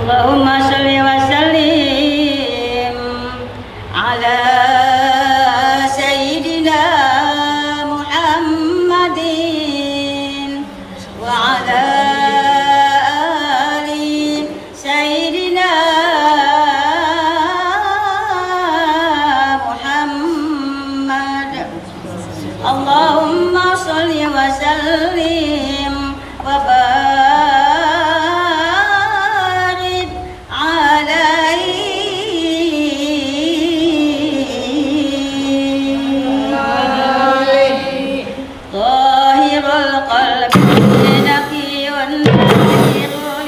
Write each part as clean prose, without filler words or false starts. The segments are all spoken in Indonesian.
Allahumma sholli wa sallim ala sayyidina Muhammadin wa ala ali sayyidina Muhammad. Allahumma sholli wa sallim wa barik alaihi tahirul qalbi naqiyun naqirul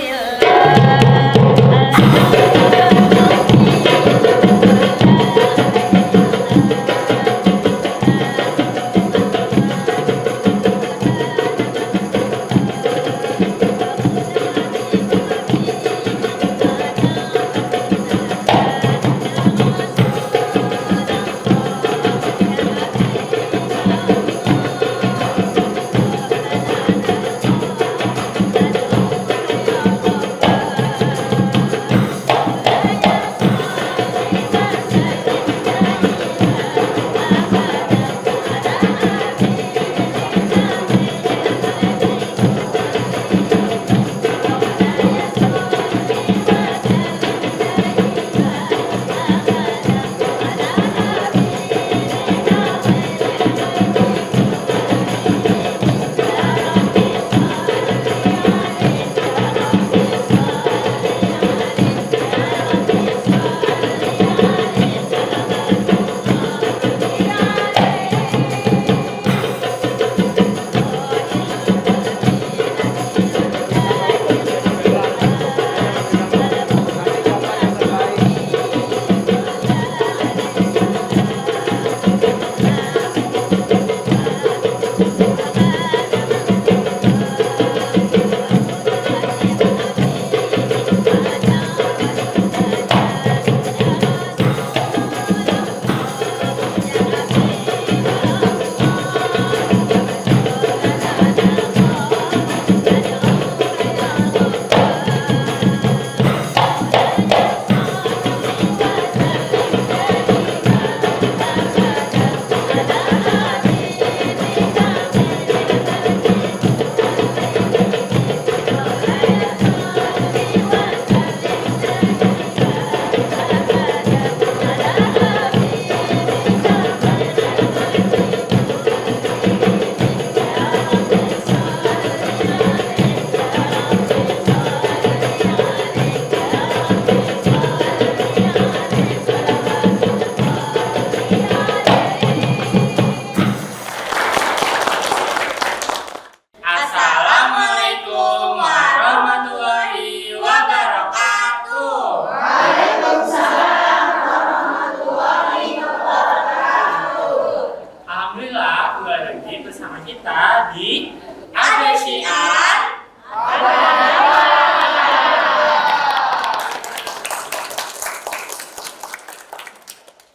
di Ada Syiar.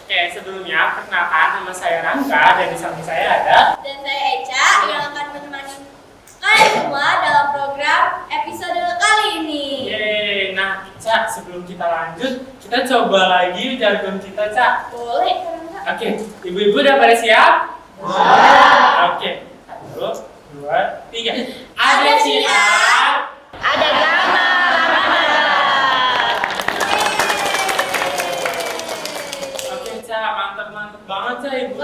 Oke, sebelumnya perkenalkan, nama saya Rangga dan di samping saya ada. Dan saya Eca yang akan menemani kalian semua dalam program episode kali ini. Yeay, nah Ca, sebelum kita lanjut, kita coba lagi jargon kita, Ca. Boleh, Rangga? Oke, ibu-ibu udah pada siap? Oke, 1, 2, 3. Ada Syiar. Ada drama. Oke, Ca, mantap banget, Ca, ibu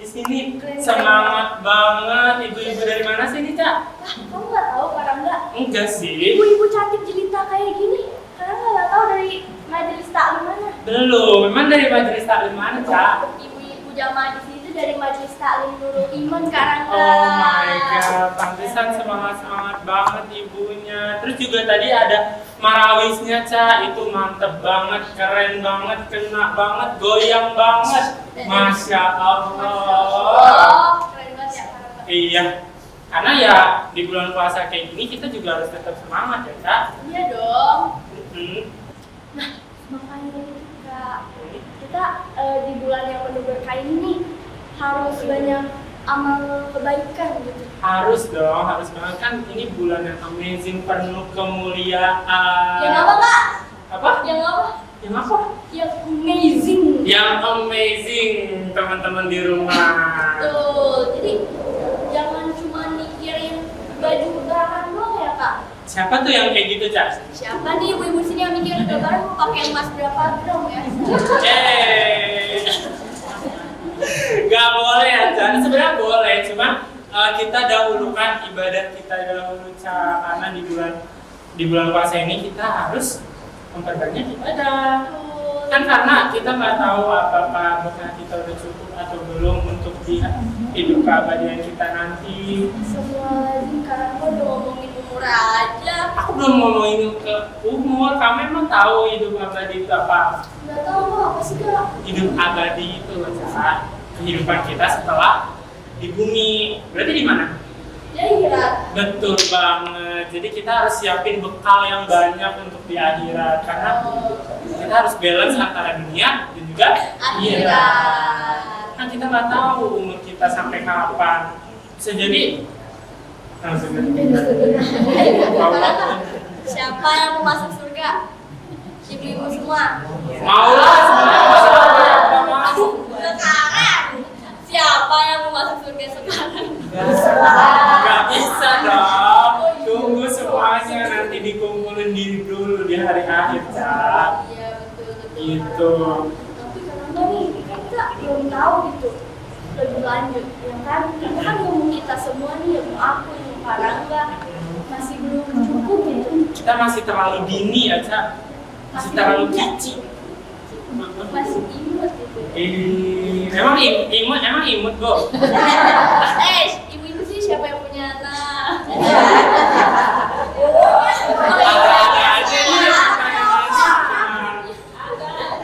di sini. Semangat banget. Ibu-ibu dari mana sih ini, Ca? Kamu nggak tahu Kak Rangga? Enggak sih. Ibu-ibu cantik jelita kayak gini, Kak Rangga nggak tahu dari majelis taklim mana? Belum, memang dari majelis taklim mana, Ca? Ibu-ibu jamaah di sini tuh dari majelis taklim Nurul Iman, Kak Rangga. Oh my god, pantesan semangat banget ibunya. Terus juga tadi ada marawisnya, Ca, itu mantep banget, keren banget, kena banget, goyang banget. Masya Allah. Oh, keren banget ya Kak Rangga. Iya, karena ya di bulan puasa kayak gini kita juga harus tetap semangat ya, Ca. Iya dong. Mm-hmm. Makanya itu Kak, kita di bulan yang penuh berkah ini harus banyak amal kebaikan gitu. Harus dong, harus banget, kan ini bulan yang amazing, penuh kemuliaan. Ya nggak apa Kak? Yang apa? Yang amazing. Yang amazing, teman-teman di rumah. Tuh, jadi jangan cuma mikirin baju lebaran doang ya kak. Siapa tuh yang kayak gitu, Cak? Siapa nih ibu-ibu sini yang mikirin lebaran mau pakai emas berapa gram ya? Gak boleh ya, Cak. Sebenarnya boleh, cuma kita dahulukan ibadah kita dahulu, Cak. Karena di bulan puasa ini kita harus memperbanyak ibadah. Kan karena kita nggak tahu apakah bekal kita udah cukup atau belum untuk di hidup keabadian kita nanti. Semua karena aku udah ngomongin umur aja. Aku belum ngomongin ke umur. Kamu emang tahu hidup abadi itu apa? Nggak tahu apa sih kak? Hidup abadi itu saat kehidupan kita setelah di bumi. Berarti di mana? Ya iya. Betul banget. Jadi kita harus siapin bekal yang banyak untuk di akhirat karena kita harus balance antara dunia dan juga akhirat. Kan kita nggak tahu umur kita sampai kapan. Bisa jadi Siapa yang mau masuk surga? Ibu-ibu semua. Maulah sebenarnya mau. Sekarang. Siapa yang mau masuk surga sekarang? Gak bisa dong. Tunggu semuanya nanti dikumpulin dulu di hari akhir, Cak. Iya betul. Gitu. Tapi kenapa nih kita belum tahu gitu lebih lanjut. Yang kan kita kan ngomong kita semua nih, yang mau aku, yang Karangga masih belum cukup gitu. Kita masih terlalu dini ya, Cak. Masih terlalu kicik. Masih imut gitu. Emang imut, Go. Ibu-ibu sih siapa yang punya anak? Ada aja ya.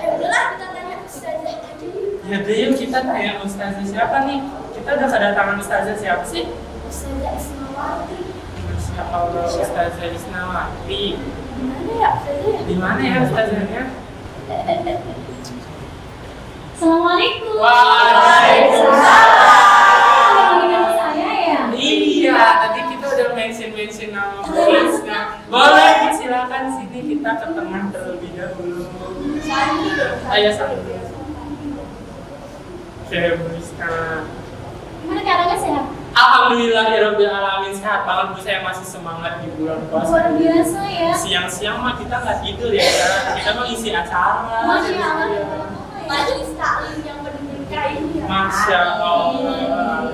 Udahlah kita tanya ustazah aja yuk. Ya deh, yuk kita tanya ustazah siapa nih? Kita udah kedatangan ustazah siapa sih? Ustazah Ismawati. Masya Allah, ustazah Isnawati. Gimana ya ustazah? Di mana ya ustazahnya? Assalamualaikum. Waalaikumsalam. Dengan saya ya. Iya, tadi kita udah mention nama Isna. Boleh, silakan sini kita ke tengah terlebih dahulu. Sandi dong. Ayo sambil. Oke, Bu Isna. Gimana keadaannya sehat? Alhamdulillahirabbil alamin, sehat banget Bu. Saya masih semangat di bulan puasa. Luar biasa ya. Siang-siang mah kita nggak tidur ya, kita mau isi acara. Masya Allah. Majelis taklim yang berberkah ini ya. Masya Allah.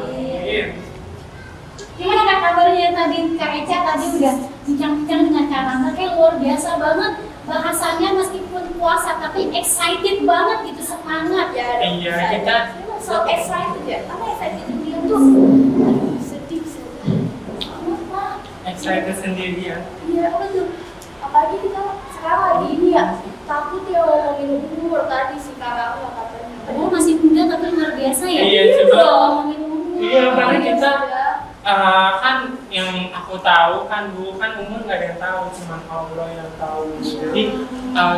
Gimana kak kabarnya tadi? Kak Eca tadi udah bincang-bincang dengan Kak Rangga, kayak luar biasa banget. Bahasanya meskipun puasa tapi excited banget gitu, semangat. Ya, Iya, kita so excited ya. Karena excited dia tuh aduh, sedih sedih. Apa? excited sendiri ya. Iya, betul. Apalagi kita sekarang lagi ini ya. Takut ya ngomongin umur tadi si Karangga katanya. Padahal masih muda tapi luar biasa ya. Iya, coba. Ngomongin umur. Iya, karena kita kan yang aku tahu kan Bu, kan umur nggak ada yang tahu, cuma Allah yang tahu. Jadi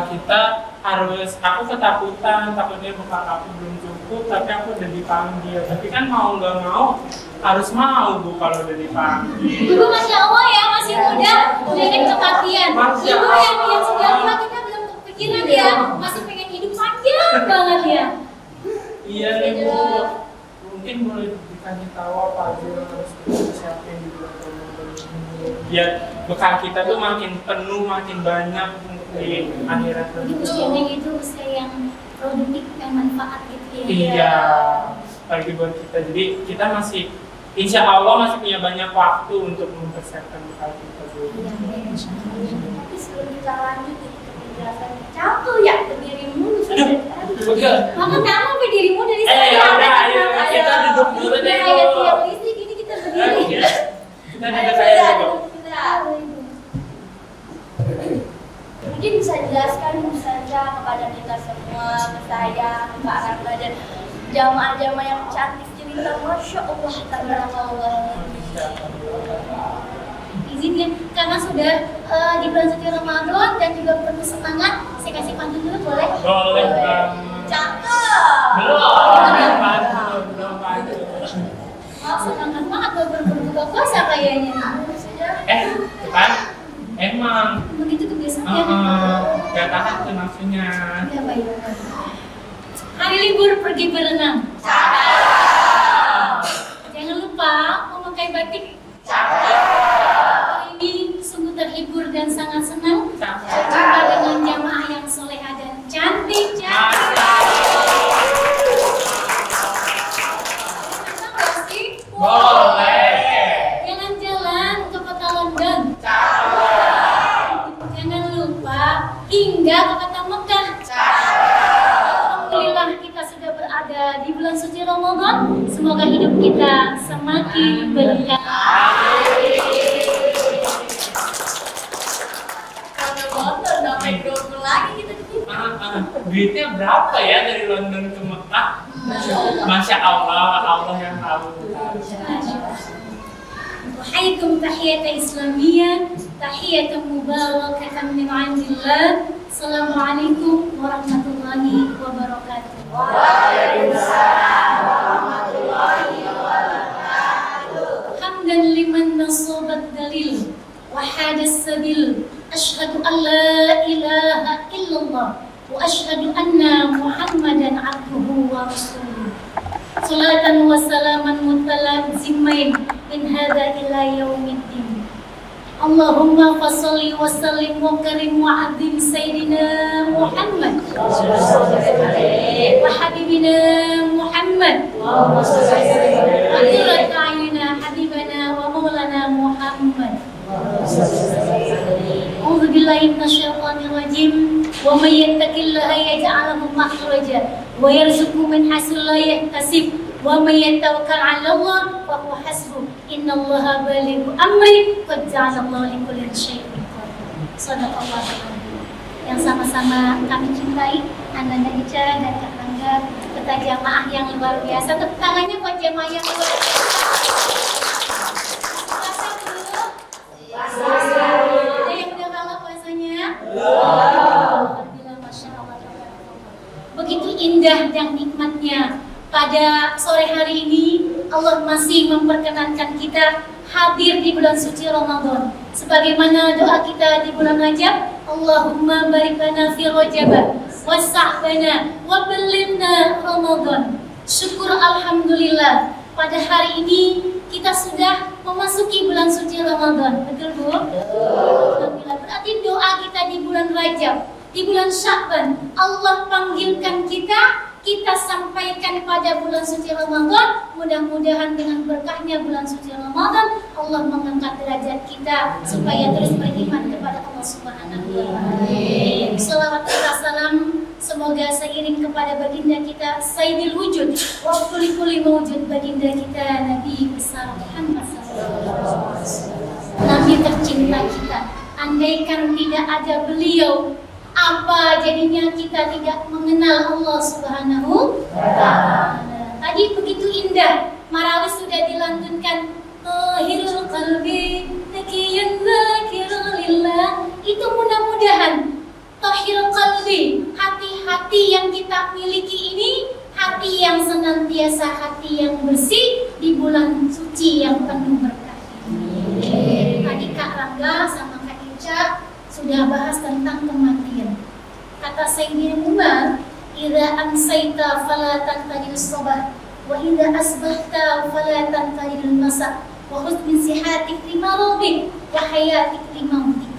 kita harus, aku ketakutan, takutnya bekal aku belum cukup, tapi aku udah dipanggil. Tapi kan mau nggak mau harus mau Bu kalau udah dipanggil. Ibu Masya Allah ya, masih muda, udah ada kepatian. Masya Ibu yang Allah. sudah tua kita belum kepikiran ya, masih pengen hidup panjang banget ya. Iya nih Bu, mungkin boleh dikasih tahu apa aja yang harus kita siapin di bulan Ramadan ini. Biar bekal kita tuh makin penuh, makin banyak untuk di akhirat nanti. Yang itu usia yang produktif, yang manfaat gitu ya. Iya, bagi buat kita. Jadi kita masih, insya Allah masih punya banyak waktu untuk mempersiapkan bekal kita dulu. Tapi sebelum kita lanjut nih ke penjelasannya, cakep ya berdirimu Aduh, betul. Maka kamu berdirimu dari Ya udah, ayo kita duduk dulu deh. Kayak tiap listrik ini kita berdiri. Kita duduk aja dulu. Mungkin bisa jelaskan saja kepada kita semua, ke saya, ke Kak Rangga dan jamaah-jamaah yang cantik cerita, Masya Allah, tabarakallah. Izin ya, karena sudah di bulan suci Ramadan dan juga penuh semangat, saya kasih pantun dulu boleh? Boleh banget. Cakep. Belum pantun. Semangat banget berbuka puasa kayaknya. Kan? Emang Begitu kebiasaannya. Gak tahan tuh nafsunya. Ya baik. Hari libur pergi berenang. Jangan lupa memakai batik. Hari ini sungguh terhibur dan sangat senang berjumpa dengan jamaah yang soleha dan cantik. Boleh. Jalan-jalan ke kota London. Jangan lupa hingga ke kota Mekah. Alhamdulillah kita sudah berada di bulan suci Ramadan. Semoga hidup kita semakin berkah. London sampai 20 lagi kita di sini. Duitnya berapa ya dari London ke Mekah? Masya Allah, Allah yang tahu. أحييكم تحية إسلامية تحية مباركة من عند الله السلام عليكم ورحمة الله وبركاته. Waalaikumsalam warahmatullahi wabarakatuh. حمدا لمن نصب الدليل وحاد السبيل أشهد أن لا إله إلا الله وأشهد أن محمدا عبده ورسوله صلاة وسلاما متلازمين من هذا إلى يوم الدين اللهم فصل وسلم وكرم وعظم سيدنا محمد وحبيبنا محمد وقرة أعيننا حبيبنا ومولانا محمد أعوذ بالله من الشيطان الرجيم ومن يتق الله يجعل له مخرجا ويرزقه من حيث لا يحتسب ومن يتوكل على الله فهو حسبه إن الله بالغ أمره قد جعل الله لكل شيء قدرا. Sadaqallahu alazim. Yang sama-sama kami cintai Ananda Ica dan Kak Rangga serta jamaah yang luar biasa. Tepuk tangannya buat jamaah yang luar biasa. Ada yang udah kalah puasanya? Alhamdulillah, Masya Allah. Begitu indah dan nikmatnya pada sore hari ini Allah masih memperkenankan kita hadir di bulan suci Ramadan. Sebagaimana doa kita di bulan Rajab, Allahumma barik lana fi Rajab wa sa'bana wa ballighna Ramadan. Syukur alhamdulillah pada hari ini kita sudah memasuki bulan suci Ramadan. Betul Bu? Alhamdulillah. Berarti doa kita di bulan Rajab, di bulan Sya'ban, Allah panggilkan kita sampaikan pada bulan suci Ramadan. Mudah-mudahan dengan berkahnya bulan suci Ramadan Allah mengangkat derajat kita supaya terus beriman kepada Allah Subhanahu wa taala. Salawat dan salam semoga seiring kepada baginda kita Sayyidil Wujud wa kulli mawjud baginda kita Nabi besar Muhammad sallallahu alaihi wasallam. Nabi tercinta kita. Andaikan tidak ada beliau, apa jadinya kita tidak mengenal Allah Subhanahu wa ta'ala. Tadi begitu indah, Marawis sudah dilantunkan. Tahirul qalbi taqiyan dzakirulillah. Itu mudah-mudahan tahirul qalbi, hati-hati yang kita miliki ini hati yang senantiasa, hati yang bersih di bulan suci yang penuh berkah ini. Tadi Kak Rangga sama Kak Ica sudah bahas tentang kematian. Kata Sayyidina Umar, "Idza amsayta fala tantadil sabah, wa idza asbahta fala tantadil masa, wa khudh min sihatik li maradik, wa hayatik li mautik."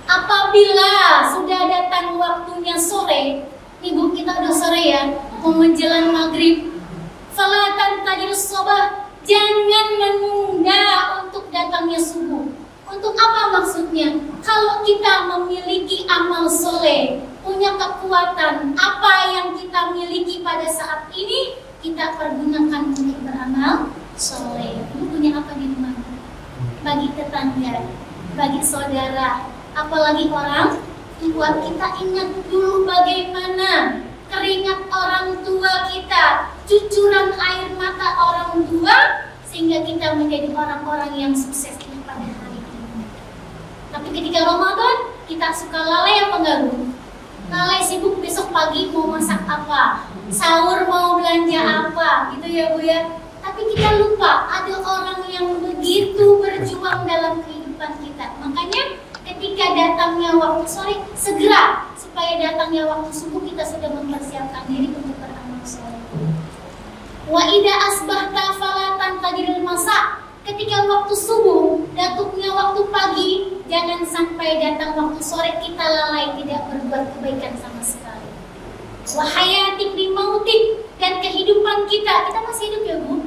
Apabila sudah datang waktunya sore, ibu kita udah sore ya, mau menjelang maghrib, fala tantadil sabah, jangan menunda untuk datangnya subuh. Untuk apa maksudnya? Kalau kita memiliki amal soleh, punya kekuatan, apa yang kita miliki pada saat ini, kita pergunakan untuk beramal soleh. Lu punya apa di rumah? Bagi tetangga, bagi saudara, apalagi orang tua. Kita ingat dulu bagaimana keringat orang tua kita, cucuran air mata orang tua, sehingga kita menjadi orang-orang yang sukses pada hari ini. Tapi ketika Ramadan, kita suka lalai apa enggak Bu? Lalai, sibuk besok pagi mau masak apa, sahur mau belanja apa, gitu ya Bu ya. Tapi kita lupa ada orang yang begitu berjuang dalam kehidupan kita. Makanya ketika datangnya waktu sore, segera supaya datangnya waktu subuh kita sudah mempersiapkan diri untuk beramal soleh. Wa idza asbahta fala tantadiril masa. Ketika waktu subuh, datangnya waktu pagi, jangan sampai datang waktu sore kita lalai tidak berbuat kebaikan sama sekali. Wa hayatik bi mautik, dan kehidupan kita masih hidup ya Bu?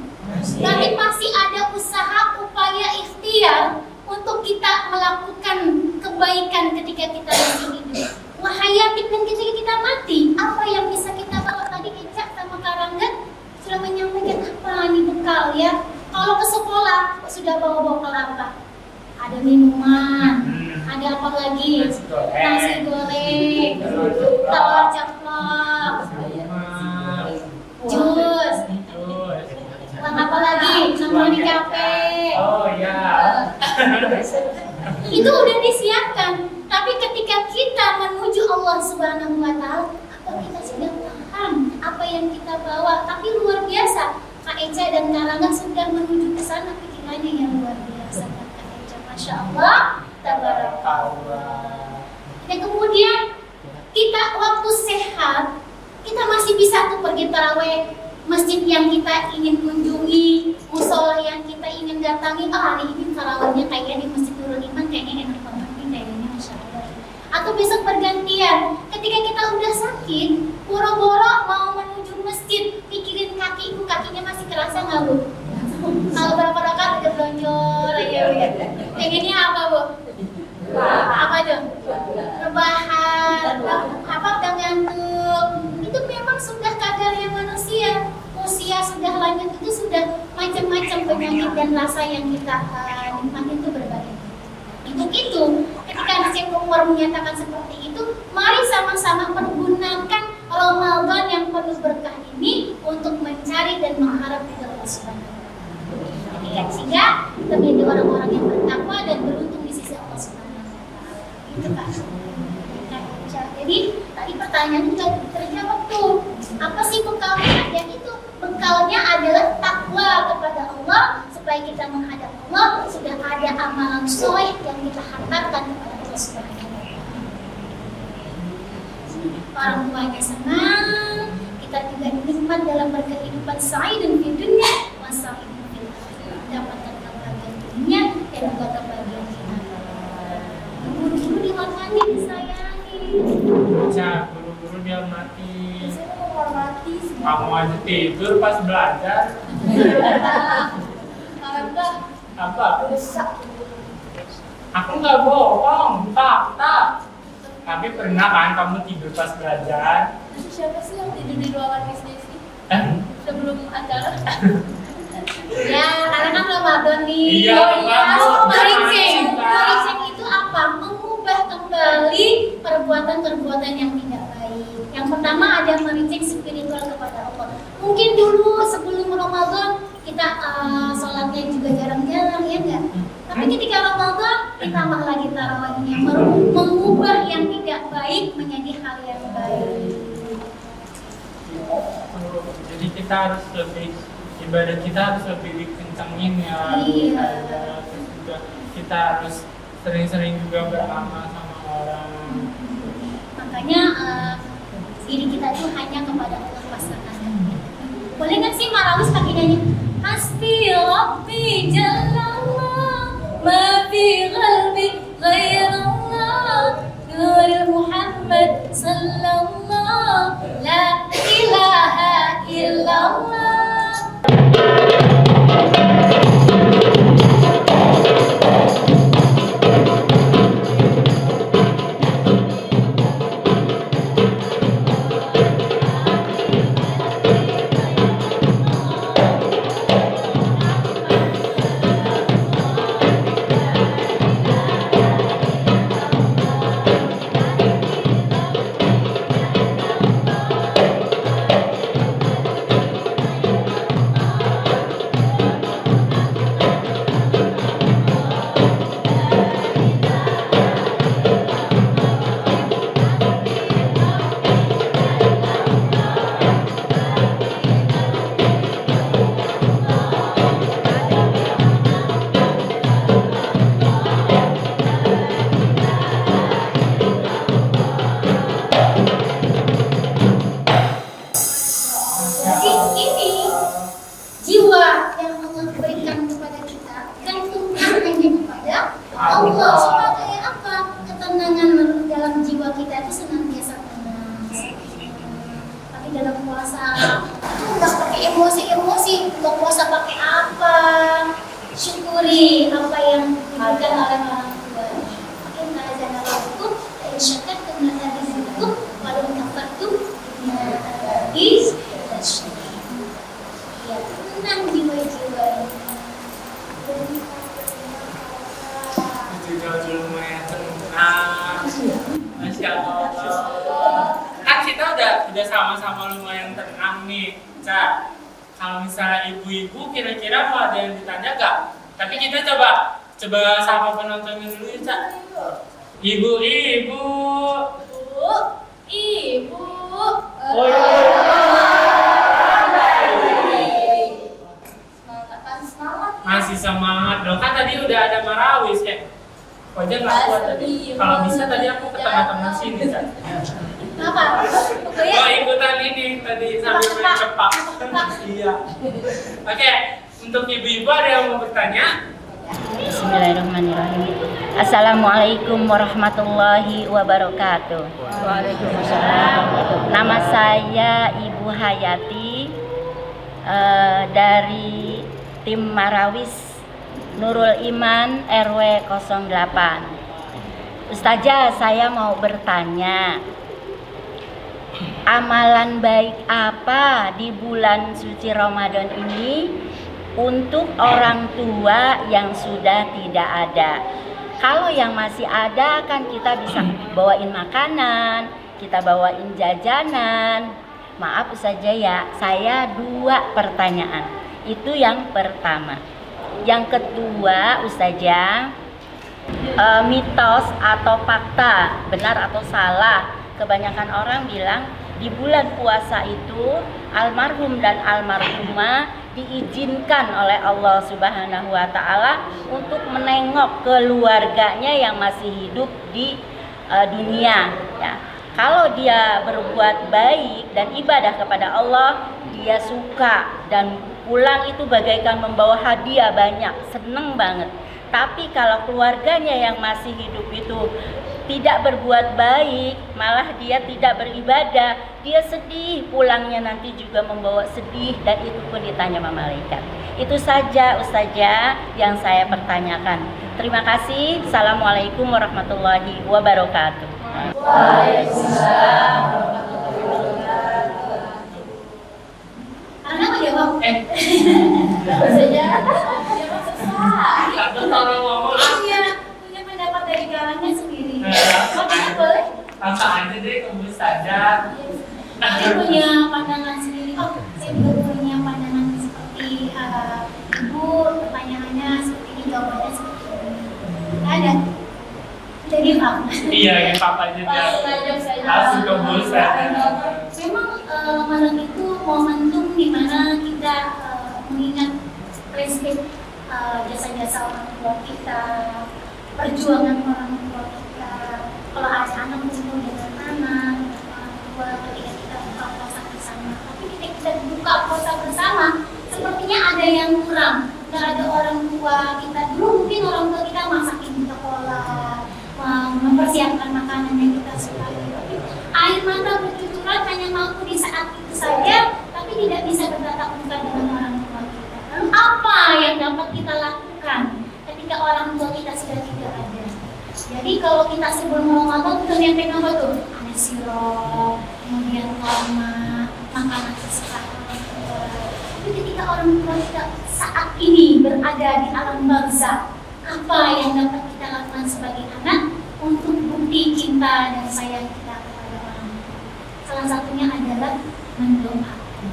Tapi masih ada usaha, upaya, ikhtiar untuk kita melakukan kebaikan ketika kita masih hidup. Wa hayatik, dan ketika kita mati, apa yang bisa kita bawa? Tadi Eca sama Karangga sudah menyampaikan apa nih bekal ya. Kalau ke sekolah sudah bawa bekal apa? Ada minuman, ada apa lagi? Nasi goreng, telur ceplok, jus, apa lagi? Nemoni kafe. Oh ya. Itu udah disiapkan. Tapi ketika kita menuju Allah Subhanahu wa Ta'ala, apa kita sudah paham apa yang kita bawa? Tapi luar biasa. Kak Eca dan Karangga sudah menuju ke sana, pikirannya yang luar biasa. Kak Eca, Masya Allah, tabarakallah. Dan kemudian kita waktu sehat, kita masih bisa tuh pergi taraweh, masjid yang kita ingin kunjungi, musola yang kita ingin datangi. Hari ini tarawehnya kayaknya di Masjid Nurul Iman kayaknya enak banget nih, kayaknya Masya Allah. Atau besok bergantian, ketika kita udah sakit, boro-boro mau menuju masjid, pikirin kakinya masih kerasa nggak Bu? Kalau berapa rakaat udah belonjol aja Bu. Pengennya apa Bu? Apa tuh? Rebahan, apa udah ngantuk. Itu memang sudah kadarnya manusia. Usia sudah lanjut itu sudah macam-macam penyakit dan rasa yang kita nikmati itu berbagai. Untuk itu, ketika Syekh Umar menyatakan seperti itu, mari sama-sama pergunakan Ramadan yang penuh berkah ini untuk mencari dan mengharap ridha Allah Subhanahu wa Ta'ala. Sehingga kita menjadi orang-orang yang bertakwa dan beruntung di sisi Allah Subhanahu wa Ta'ala. Itu Kak. Jadi tadi pertanyaan sudah terjawab tuh. Apa sih bekalnya? Dan itu bekalnya adalah takwa kepada Allah supaya kita menghadap Allah. Sudah ada amalan soleh yang kita hantarkan kepada Allah Subhanahu wa Ta'ala. Orang tuanya senang, kita juga nikmat dalam berkehidupan sa'idun fid dunya wa sa'idun fil akhirah. Dapatkan kebahagiaan dunia dan juga kebahagiaan di akhirat. Guru-guru dihormati, disayangi. Cak, buru-buru dia mati. Saya mau menghormati semua. Kamu aja tidur pas belajar. Karangga Apa? besak. Aku nggak bohong, fakta. Tapi pernah kan kamu tidur pas belajar? Siapa sih yang tidur di ruangan Miss Desi sebelum acara? Ya, karena kan Ramadan nih. Iya, Ramadan. Merincing itu apa? Mengubah kembali perbuatan-perbuatan yang tidak baik. Yang pertama ada merincing spiritual kepada Allah. Mungkin dulu sebelum Ramadan kita sholatnya juga jarang-jarang, ya enggak? Tapi ketika Ramadan ditambah lagi tarawihnya, mengubah yang tidak baik menjadi hal yang baik. Jadi kita harus lebih, ibadah kita harus lebih dikencengin ya. Iya. Terus juga kita harus sering-sering juga beramal sama orang. Makanya diri kita itu hanya kepada Allah pasrahkan. Boleh nggak sih Marawis pakai nyanyi? Hasbi Rabbi Jalallah, ma fi qalbi ghairallah, Nur Muhammad sallallahu, la ilaha illallah. buka puasa pakai apa? Syukuri apa yang diberikan oleh orang tua. Mungkin azan rabbukum in syakartum la azidannakum wa in kafartum inna azabi lasyadid. Ya, tenang jiwa-jiwa ini. Juga lumayan tenang. Masya Allah. Kan kita udah sama-sama lumayan tenang nih, Ca. Kalau misalnya ibu-ibu kira-kira mau ada yang ditanya gak? Tapi kita coba sama penontonnya dulu ya, Ca. Ibu-ibu. Ibu. Oh iya. Masih semangat dong, kan tadi udah ada marawis ya. Wajah nggak kuat tadi. Kalau bisa tadi aku ke tengah-tengah sini, Ca. Kenapa? Oh ikutan ini tadi sambil main kepak. Iya. Oke, untuk ibu-ibu ada yang mau bertanya? Bismillahirrahmanirrahim. Assalamualaikum warahmatullahi wabarakatuh. Waalaikumsalam. Nama saya Ibu Hayati dari tim Marawis Nurul Iman RW 08. Ustazah, saya mau bertanya, amalan baik apa di bulan suci Ramadan ini untuk orang tua yang sudah tidak ada? Kalau yang masih ada kan kita bisa bawain makanan, kita bawain jajanan. Maaf saja ya, saya 2 pertanyaan. Itu yang pertama. Yang kedua, Ustazah, mitos atau fakta, benar atau salah, kebanyakan orang bilang di bulan puasa itu almarhum dan almarhumah diizinkan oleh Allah Subhanahu wa Ta'ala untuk menengok keluarganya yang masih hidup di dunia ya. Kalau dia berbuat baik dan ibadah kepada Allah, dia suka dan pulang itu bagaikan membawa hadiah banyak, seneng banget. Tapi kalau keluarganya yang masih hidup itu tidak berbuat baik, malah dia tidak beribadah, dia sedih, pulangnya nanti juga membawa sedih, dan itu pun ditanya sama malaikat. Itu saja Ustazah yang saya pertanyakan. Terima kasih. Assalamualaikum warahmatullahi wabarakatuh. Waalaikumsalam warahmatullahi wabarakatuh. Anak jawab. Ustazah, jawab susah. Satu orang ngomong. Punya pendapat dari kalangan sendiri. Nah, Boleh? langsung aja deh ke Bu saja. Saya punya pandangan sendiri. Oh, saya juga punya pandangan seperti ibu, pertanyaannya seperti ini, jawabannya seperti ini. Ada. Jadi Pak. Iya, ya Papa aja dia. Langsung ke Bu saja. Memang malam itu momentum di mana kita mengingat respect jasa-jasa orang tua kita, perjuangan orang tua kita. Kalau ada anak kumpul dengan anak, orang tua, ketika kita buka puasa bersama. Tapi ketika kita buka puasa bersama, sepertinya ada yang kurang. Nggak ada orang tua kita. Dulu mungkin orang tua kita masakin kita pola, mempersiapkan makanan yang kita sukai. Tapi air mata bercucuran hanya mampu di saat itu saja, tapi tidak bisa bertatap muka dengan orang tua kita. Lalu apa yang dapat kita lakukan ketika orang tua kita sudah tidak ada? Jadi kalau kita sebelum Ramadan kita niatin apa tuh? Ada sirup, kemudian kurma, makanan kesukaan orang tua. Tapi ketika orang tua kita saat ini berada di alam barzakh, apa yang dapat kita lakukan sebagai anak untuk bukti cinta dan sayang kita kepada orang tua? Salah satunya adalah mendoakan.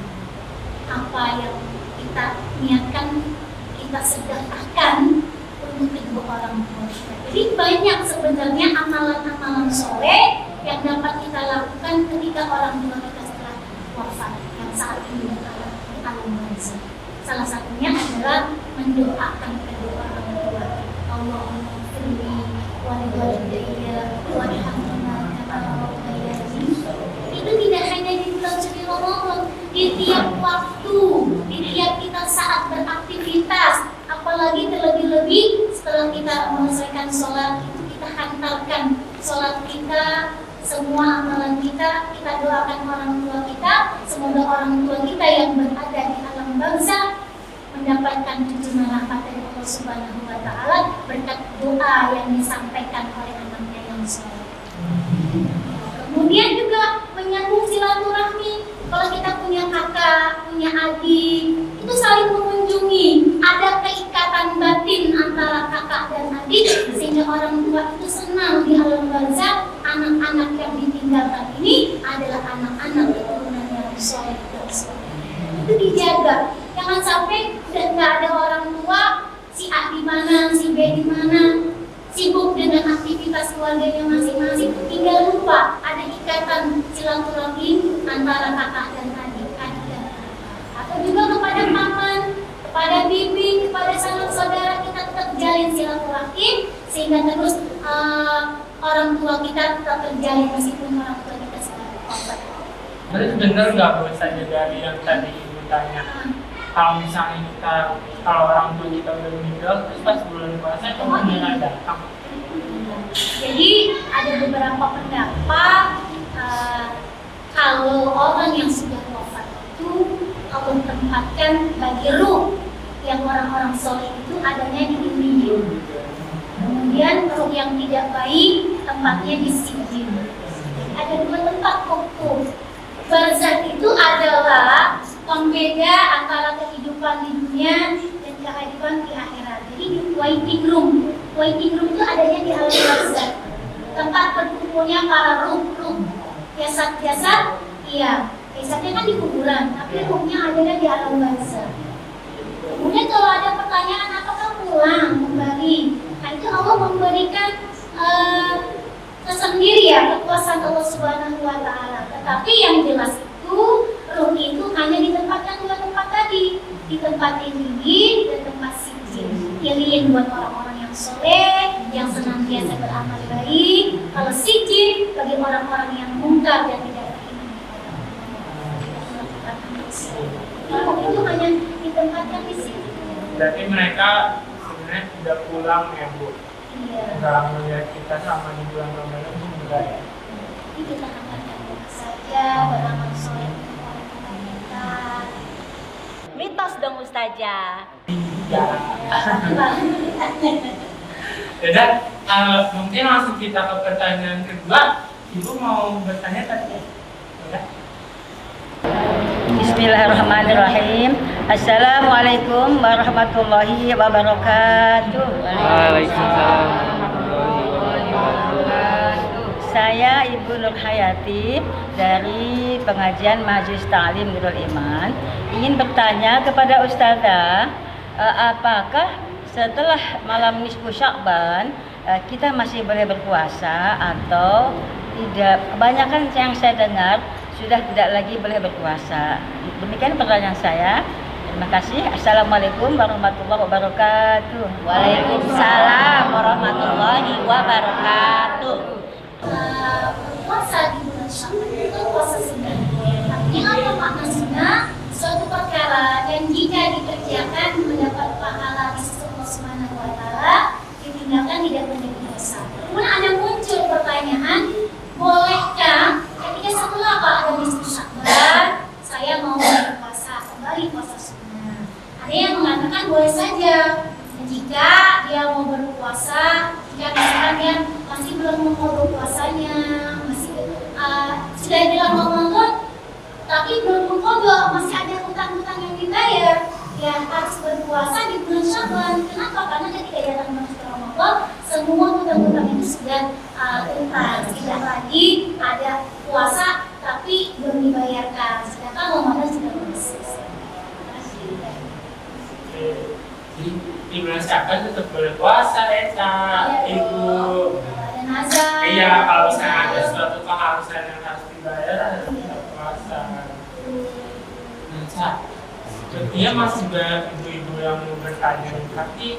Apa yang kita niatkan, kita sedekahkan untuk kedua orang tua kita. Jadi banyak sebenarnya amalan-amalan soleh yang dapat kita lakukan ketika orang tua kita setelah wafat, yang saat ini berada di alam barzakh. Salah satunya adalah mendoakan kedua orang tua. Allahumma firli walidayya warhamhuma kama rabbayani. Itu tidak hanya di bulan suci Ramadan, di tiap waktu, di tiap kita saat beraktivitas, apalagi terlebih-lebih setelah kita menyelesaikan sholat, itu kita hantarkan sholat kita, semua amalan kita doakan orang tua kita. Semoga orang tua kita yang berada di alam barzakh mendapatkan tuntunan rahmat dari Allah Subhanahu wa Ta'ala berkat doa yang disampaikan oleh anaknya yang soleh. Kemudian juga menyambung silaturahmi. Kalau kita punya kakak, punya adik, itu saling mengunjungi. Ada keikatan batin antara kakak dan adik sehingga orang tua itu senang di alam barzakh. Anak-anak yang ditinggalkan ini adalah anak-anak keturunan yang soleh. Itu dijaga. Jangan sampai udah nggak ada orang tua, si A di mana, si B di mana, sibuk dengan aktivitas keluarganya masing-masing, tinggal lupa ada ikatan silaturahmi antara kakak dan adik dan kakak. Atau juga kepada paman, kepada bibi, kepada sanak saudara kita tetap jalin silaturahmi sehingga terus orang tua kita tetap terjalin meskipun orang tua kita sudah wafat. Berarti bener nggak Bu saja dari yang tadi Ibu tanya? Kalau misalnya kalau orang tua kita udah meninggal, terus pas bulan puasa itu nggak datang. Jadi ada beberapa pendapat kalau orang yang sudah wafat itu Allah tempatkan bagi ruh yang orang-orang soleh itu adanya di Illiyin. Kemudian ruh yang tidak baik tempatnya di Sijjin. Ada dua tempat waktu. Barzakh itu adalah pembeda antara kehidupan di dunia dan kehidupan di akhirat. Jadi di waiting room itu adanya di alam barzakh. Tempat berkumpulnya para ruh. Jasad, iya. Jasadnya kan di kuburan, tapi ruhnya adanya di alam barzakh. Kemudian kalau ada pertanyaan apakah pulang kembali, nah itu Allah memberikan tersendiri ya kekuasaan Allah Subhanahu wa Ta'ala. Tetapi yang jelas itu ruh itu hanya ditempatkan dua tempat tadi, di tempat Illiyin dan tempat Sijjin. Illiyin buat orang-orang yang soleh, yang senantiasa beramal baik. Kalau Sijjin bagi orang-orang yang mungkar dan tidak beriman kepada Allah. Ruh itu hanya ditempatkan di situ. Berarti mereka sebenarnya tidak pulang ya Bu? Iya. Dalam melihat kita sama di bulan Ramadan itu enggak ya? Jadi kita akan saja beramal soleh untuk orang tua kita. Mitos dong Ustazah. Ya. Yaudah, mungkin langsung kita ke pertanyaan kedua. Ibu mau bertanya tadi? Ya. Bismillahirrahmanirrahim. Assalamualaikum warahmatullahi wabarakatuh. Waalaikumsalam. Saya Ibu Nur Hayati dari pengajian Majelis Ta'lim Nurul Iman ingin bertanya kepada Ustazah, apakah setelah malam nisfu Sya'ban kita masih boleh berpuasa atau tidak? Kebanyakan yang saya dengar sudah tidak lagi boleh berpuasa. Demikian pertanyaan saya. Terima kasih. Assalamualaikum warahmatullahi wabarakatuh. Waalaikumsalam warahmatullahi wabarakatuh. Puasa di bulan Sya'ban itu puasa sunnah. Artinya apa makna sunnah? Suatu perkara yang jika dikerjakan mendapat pahala di sisi Allah Subhanahu wa Ta'ala, ditinggalkan tidak menjadi dosa. Kemudian ada muncul pertanyaan, bolehkah ketika setelah ada nisfu Sya'ban saya mau berpuasa kembali puasa sunnah? Ada yang mengatakan boleh saja jika dia mau berpuasa, jika misalkan dia masih belum mengkodok puasanya, masih sudah bilang Ramadan tapi belum mengkodok, masih ada hutang-hutang yang dibayar, ya harus berpuasa di bulan Sya'ban. Kenapa? Karena ketika datang masuk Ramadan semua hutang-hutang itu sudah tuntas, tidak lagi ada puasa tapi belum dibayarkan, sedangkan Ramadan sudah selesai. Jadi di bulan Sya'ban tetap boleh puasa ya Cak, Ibu. Ada nazar. Iya, kalau misalnya ada suatu keharusan yang harus dibayar, harus tetap puasa. Nah Cak, sepertinya masih banyak ibu-ibu yang mau bertanya, tapi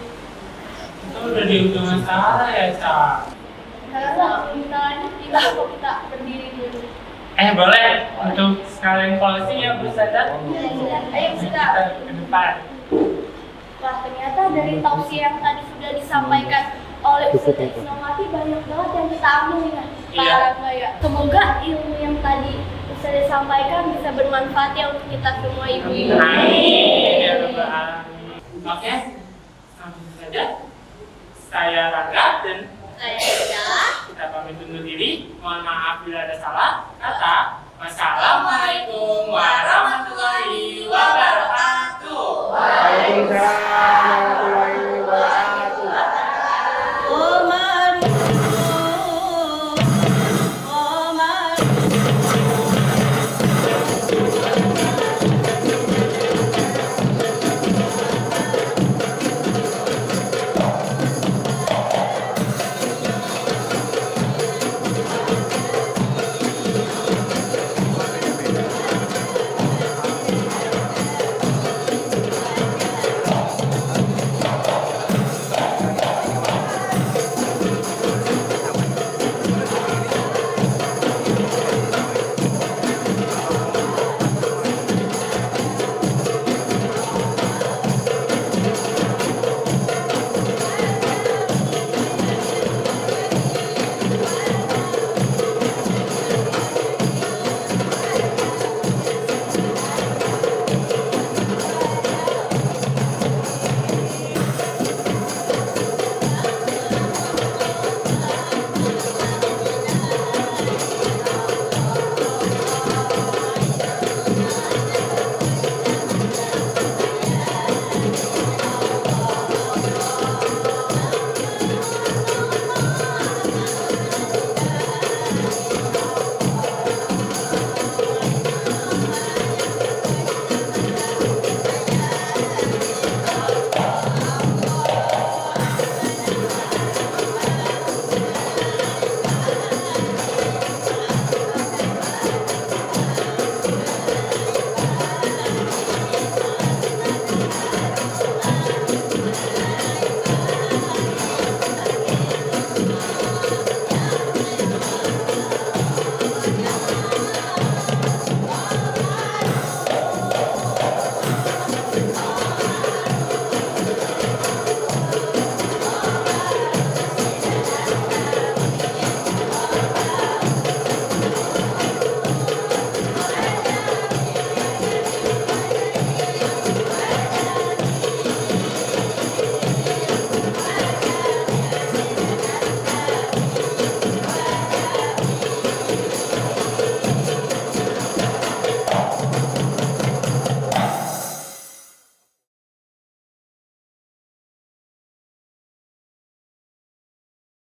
itu udah di ujung acara ya Cak. Kalau misalnya kita berdiri dulu. Boleh untuk sekalian closing ya Bu Sada. Ayo kita. Kita ke depan. Wah, ternyata dari tausiah yang tadi sudah disampaikan oleh Ustazah Isnomati banyak banget yang kita ambil ya. Iya. Semoga ilmu yang tadi Ustazah sampaikan bisa bermanfaat ya untuk kita semua ibu-ibu. Amin ya Rabbal Alamin. Oke, sampai situ saja. Saya Rangga dan Saya sudah. kita pamit undur diri. Mohon maaf bila ada salah kata. Wassalamualaikum warahmatullahi wabarakatuh. Waalaikumsalam warahmatullahi wabarakatuh.